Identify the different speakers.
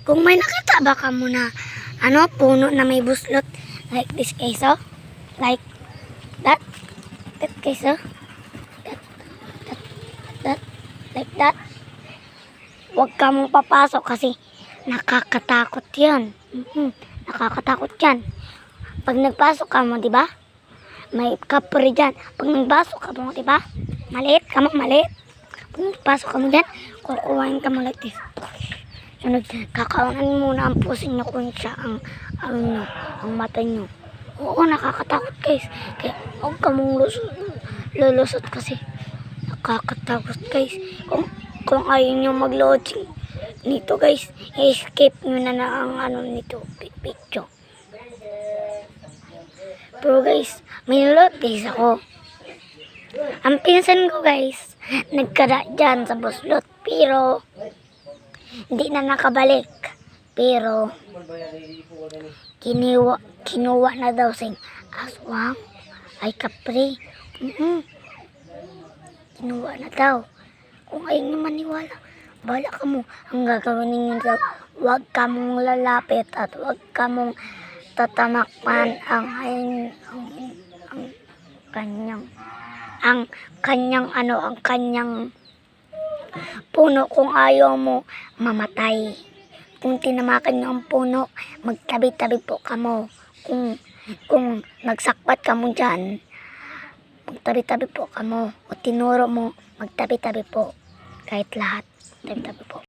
Speaker 1: Kung may nakita ba ka mo na puno na may buslot like this guys, oh. Like that. That guys, oh. That. Like that. Huwag ka mong papasok kasi nakakatakot yan. Nakakatakot yan. Pag nagpasok ka mo, di ba? May kapre dyan. Pag nagpasok ka mo, di ba? Maliit ka mo, maliit. Pag nagpasok ka mo dyan, kukuhain ka mo like this. Sunod, kakaunan muna ang pusing nyo kung siya ang mata nyo. Oo, nakakatakot guys. Kaya huwag ka mong lulusot kasi nakakatakot guys. Kung ayaw nyo mag-loading nito guys, i-skip nyo na ang nito, picture. Pero guys, may load guys ako. Ang pinsan ko guys, nagkara dyan sa buslot. Pero, hindi na nakabalik. Pero, kinuha na daw sing aswang. Ay kapre. Kinuha na daw. Kung ayaw nyo maniwala, bahala ka mo. Ang gagawin ninyo daw, huwag ka mong lalapit at huwag ka mong tatamakpan ang kanyang puno kung ayaw mo mamatay. Kung tinamakan nyo ang puno, magtabi-tabi po ka mo. Kung nagsakpat ka mo dyan, magtabi-tabi po ka mo. O tinuro mo, magtabi-tabi po. Kahit lahat, tabi-tabi po.